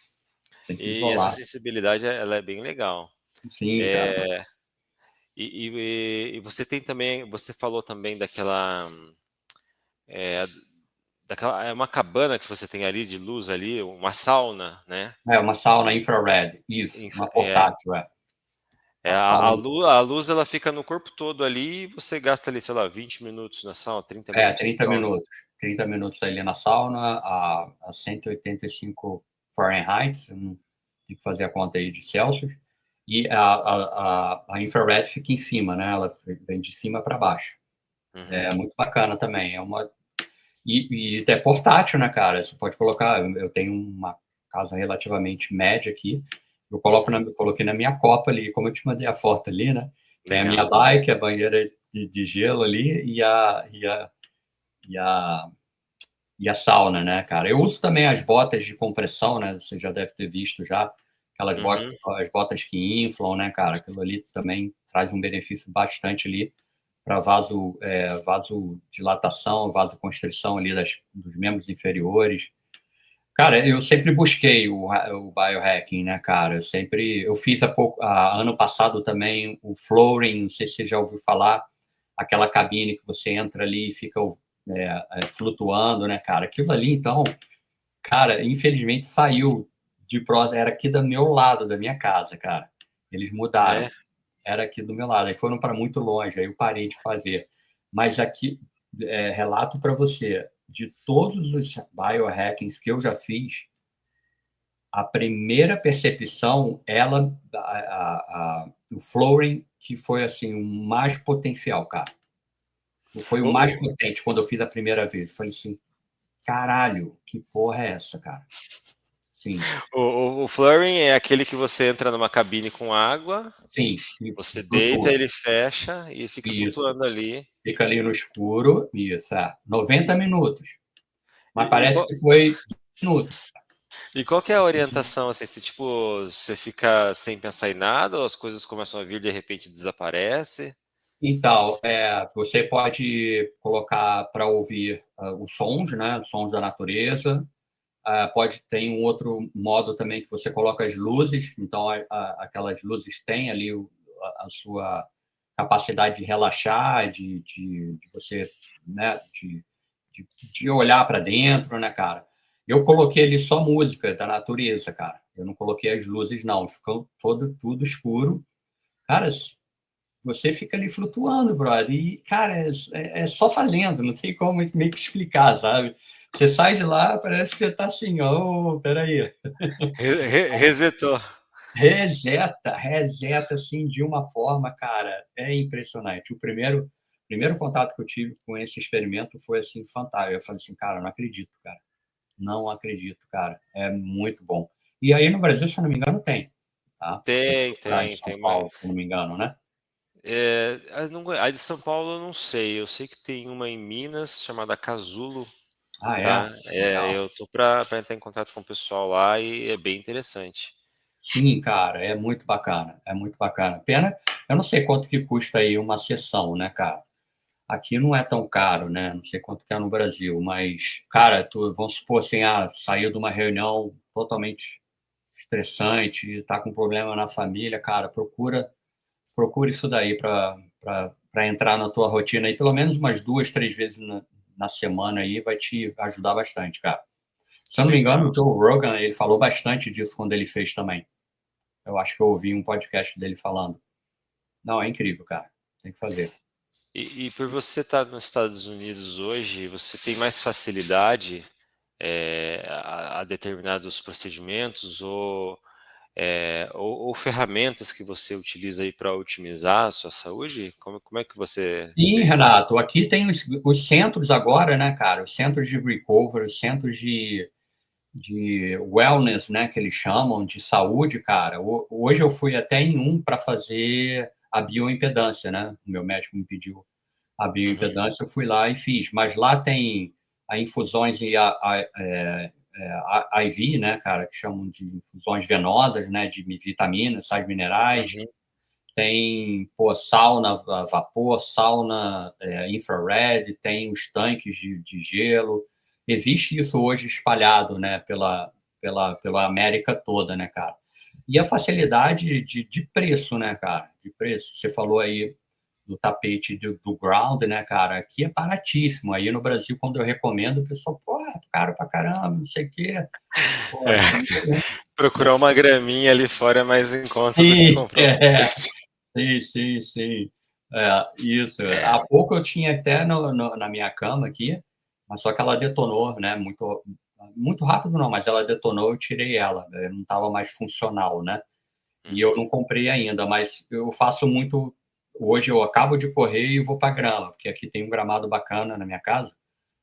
S2: Tem que
S1: E essa
S2: isolar.
S1: sensibilidade, ela é bem legal.
S2: Sim, cara.
S1: É, e você tem também, você falou também é, é uma cabana que você tem ali de luz ali, uma sauna, né?
S2: É uma sauna infrared, isso,
S1: Inf-
S2: uma
S1: É,
S2: portátil, é. A sauna,
S1: a luz ela fica no corpo todo ali e você gasta ali, sei lá, 20 minutos na sauna, 30 minutos de
S2: 30
S1: sauna.
S2: minutos. 30 minutos ali na sauna, a 185 Fahrenheit, eu não tem que fazer a conta aí de Celsius, e a infrared fica em cima, né? Ela vem de cima para baixo.
S1: Uhum.
S2: É muito bacana também. E até portátil, né, cara? Você pode colocar. Eu tenho uma casa relativamente média aqui. Coloquei na minha copa ali, como eu te mandei a foto ali, né? Tem a minha
S1: Legal.
S2: bike, a banheira de gelo ali e a sauna, né, cara? Eu uso também as botas de compressão, né? Você já deve ter visto já. Aquelas botas,
S1: Uhum.
S2: as botas que inflam, né, cara? Aquilo ali também traz um benefício bastante ali para vasodilatação, vasoconstrição ali dos membros inferiores. Cara, eu sempre busquei o biohacking, né, cara? Eu fiz ano passado também o flooring, não sei se você já ouviu falar, aquela cabine que você entra ali e fica flutuando, né, cara? Aquilo ali, então, cara, infelizmente saiu de prós, era aqui do meu lado, da minha casa, cara. Eles mudaram,
S1: É.
S2: era aqui do meu lado, aí foram para muito longe, aí eu parei de fazer. Mas aqui, relato para você, de todos os biohackings que eu já fiz, a primeira percepção, o flooring, que foi assim, o mais potencial, cara. Foi o mais
S1: O,
S2: potente quando eu fiz a primeira vez. Eu falei assim, caralho, que porra é essa, cara? Sim,
S1: o flooring é aquele que você entra numa cabine com água,
S2: sim, e
S1: você deita,
S2: flutua.
S1: ele fecha e fica
S2: Isso.
S1: flutuando ali.
S2: Fica ali no escuro, isso, 90 minutos.
S1: E,
S2: Mas
S1: e
S2: parece
S1: qual,
S2: que foi minutos.
S1: e qual que é a orientação, assim, se tipo, você fica sem pensar em nada, ou as coisas começam a vir e de repente desaparece?
S2: Então, você pode colocar para ouvir os sons, né? Os sons da natureza. Tem um outro modo também que você coloca as luzes. Então, aquelas luzes têm ali a sua capacidade de relaxar, de você, né? De de olhar para dentro, né, cara? Eu coloquei ali só música da natureza, cara. Eu não coloquei as luzes, não. Ficou tudo escuro. Cara, você fica ali flutuando, brother. E, cara, é só fazendo, não tem como meio que explicar, sabe? Você sai de lá, parece que você tá assim, ó, oh, peraí.
S1: Resetou.
S2: Reseta, assim, de uma forma, cara, é impressionante. O primeiro contato que eu tive com esse experimento foi, assim, fantástico. Eu falei assim, cara, não acredito, cara. Não acredito, cara. É muito bom. E aí no Brasil, se eu não me engano, tem, tá? Tem que procurar em São
S1: Tem uma.
S2: Paulo, se eu não me engano, né?
S1: A de São Paulo eu não sei. Eu sei que tem uma em Minas chamada Casulo,
S2: Ah, é?
S1: tá?
S2: Legal.
S1: Eu tô para entrar em contato com o pessoal lá e é bem interessante.
S2: Sim, cara, é muito bacana, é muito bacana. Pena, eu não sei quanto que custa aí uma sessão, né, cara? Aqui não é tão caro, né? Não sei quanto que é no Brasil, mas, cara, vamos supor assim, saiu de uma reunião totalmente estressante, tá com problema na família, cara, procura isso daí para entrar na tua rotina aí, pelo menos umas 2, 3 vezes na semana aí, vai te ajudar bastante, cara. Se
S1: Que
S2: eu não me engano,
S1: legal.
S2: o Joe Rogan, ele falou bastante disso quando ele fez também. Eu acho que eu ouvi um podcast dele falando. Não, é incrível, cara. Tem que fazer.
S1: E por você estar nos Estados Unidos hoje, você tem mais facilidade a determinados procedimentos ou ferramentas que você utiliza aí para otimizar a sua saúde? Como é que você
S2: Sim,
S1: vê isso?
S2: Renato, aqui tem os centros agora, né, cara? Os centros de recovery, os centros de wellness, né, que eles chamam, de saúde, cara. Hoje eu fui até em um para fazer a bioimpedância, né? O meu médico me pediu a
S1: Uhum,
S2: bioimpedância, eu fui lá e fiz. Mas lá tem a infusões IV, né, cara, que chamam de infusões venosas, né, de vitaminas, sais minerais.
S1: uhum,
S2: Tem, pô, sauna a vapor, sauna infrared, tem os tanques de gelo. Existe isso hoje espalhado, né, pela América toda, né, cara? E a facilidade de preço, né, cara? De preço. Você falou aí do tapete do ground, né, cara? Aqui é baratíssimo. Aí no Brasil, quando eu recomendo, o pessoal, pô, é caro pra caramba, não sei o quê. Pô,
S1: é.
S2: aqui não.
S1: Procurar uma graminha ali fora é mais em conta do que
S2: Sim,
S1: comprar um tapete.
S2: sim, sim, sim. Isso. Há
S1: É,
S2: pouco eu tinha até na minha cama aqui, mas só que ela detonou, né? Muito rápido não, mas ela detonou, eu tirei ela, não estava mais funcional, né? E eu
S1: uhum,
S2: não comprei ainda, mas eu faço muito. Hoje eu acabo de correr e vou para grama, porque aqui tem um gramado bacana na minha casa,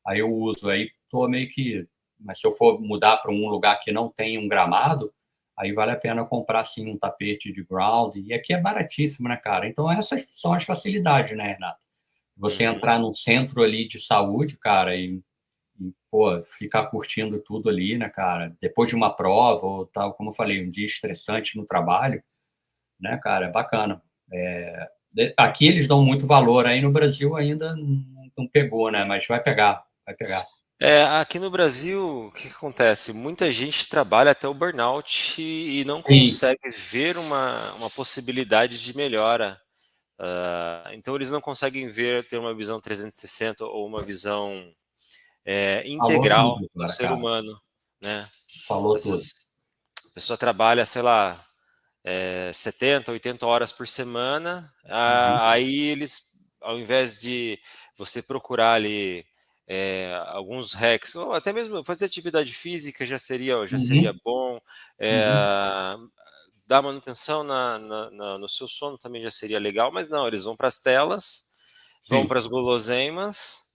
S2: aí eu uso, aí tô meio que. Mas se eu for mudar para um lugar que não tem um gramado, aí vale a pena comprar sim um tapete de ground, e aqui é baratíssimo, né, cara? Então essas são as facilidades, né, Renato? Você
S1: uhum.
S2: entrar num centro ali de saúde, cara, e pô, ficar curtindo tudo ali, né, cara? Depois de uma prova ou tal, como eu falei, um dia estressante no trabalho, né, cara? É bacana. Aqui eles dão muito valor, aí no Brasil ainda não pegou, né? Mas vai pegar, vai pegar.
S1: Aqui no Brasil, o que que acontece? Muita gente trabalha até o burnout e não
S2: Sim.
S1: consegue ver uma possibilidade de melhora. Então eles não conseguem ter uma visão 360 ou uma visão
S2: Falou
S1: integral
S2: tudo
S1: do
S2: agora,
S1: ser
S2: cara.
S1: humano, né?
S2: Falou
S1: Às
S2: tudo.
S1: vezes a pessoa trabalha, sei lá, 70, 80 horas por semana,
S2: Uhum,
S1: aí eles, ao invés de você procurar ali alguns hacks, ou até mesmo fazer atividade física já seria
S2: uhum,
S1: bom,
S2: uhum.
S1: dar manutenção no seu sono também já seria legal, mas não, eles vão para as telas, vão
S2: Sim,
S1: para as guloseimas,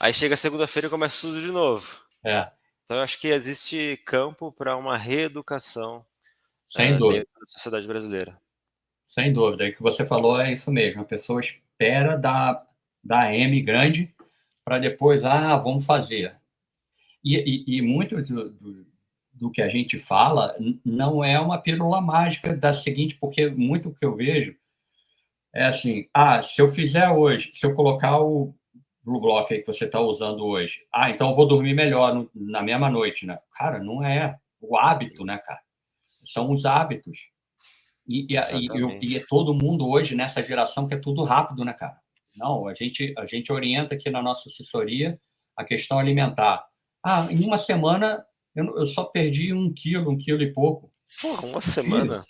S1: aí chega segunda-feira e começa tudo de novo.
S2: é,
S1: Então eu acho que existe campo para uma reeducação
S2: sem dúvida,
S1: dentro da sociedade brasileira.
S2: sem dúvida. E o que você falou é isso mesmo. A pessoa espera dar M grande para depois, vamos fazer. E muito do que a gente fala não é uma pílula mágica da seguinte, porque muito que eu vejo é assim, se eu fizer hoje, se eu colocar o Blue Block aí que você está usando hoje, então eu vou dormir melhor na mesma noite, né? Cara, não é. O hábito, né, cara? São os hábitos. E é
S1: Exatamente.
S2: todo mundo hoje, nessa geração, que é tudo rápido, né, cara? Não, a gente orienta aqui na nossa assessoria, a questão alimentar. Em uma semana eu só perdi 1 quilo, 1 quilo e pouco.
S1: Porra, uma
S2: Filho,
S1: semana.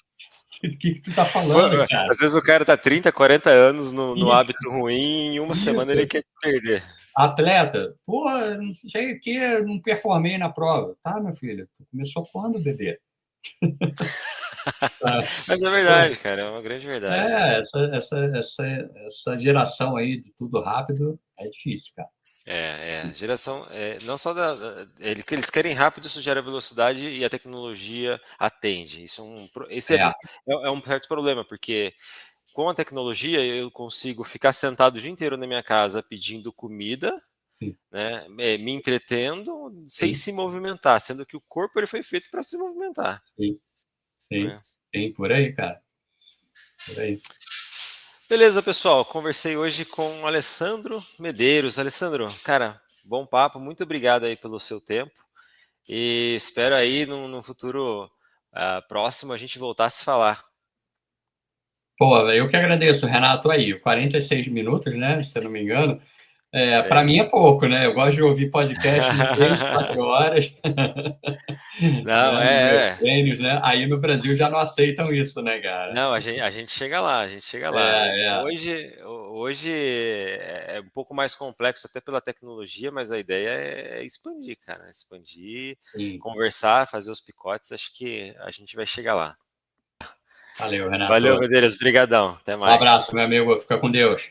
S2: o que tu tá falando, cara?
S1: Às vezes o cara tá 30, 40 anos no
S2: Isso,
S1: hábito ruim, em uma semana ele
S2: isso.
S1: quer perder.
S2: Atleta, porra, não sei o que, não performei na prova. Tá, meu filho, tu começou quando, bebê? Tá.
S1: Mas é verdade, cara, é uma grande verdade.
S2: Essa geração aí de tudo rápido é difícil, cara.
S1: Geração, não só eles querem rápido, isso gera velocidade e a tecnologia atende. Esse
S2: É,
S1: é um certo problema, porque com a tecnologia eu consigo ficar sentado o dia inteiro na minha casa pedindo comida,
S2: sim,
S1: né, me entretendo, sem
S2: sim,
S1: se movimentar, sendo que o corpo ele foi feito para se movimentar,
S2: sim, sim,
S1: né?
S2: sim, por aí, cara, por aí.
S1: Beleza, pessoal. Conversei hoje com o Alessandro Medeiros. Alessandro, cara, bom papo. Muito obrigado aí pelo seu tempo. E espero aí no futuro próximo a gente voltar a se falar.
S2: Pô, eu que agradeço, Renato, aí, 46 minutos, né, se eu não me engano. Para
S1: É.
S2: mim é pouco, né? Eu gosto de ouvir podcast de 3, 4 horas,
S1: Não,
S2: né, nos meus treinos, né? Aí no Brasil já não aceitam isso, né, cara?
S1: Não, a gente chega lá, a gente chega lá.
S2: É,
S1: Hoje é um pouco mais complexo até pela tecnologia, mas a ideia é expandir, cara. Expandir,
S2: sim.
S1: conversar, fazer os picotes. Acho que a gente vai chegar lá.
S2: Valeu,
S1: Valeu,
S2: Renato.
S1: Medeiros. Brigadão. Até
S2: Um
S1: mais.
S2: abraço, meu amigo. Fica com Deus.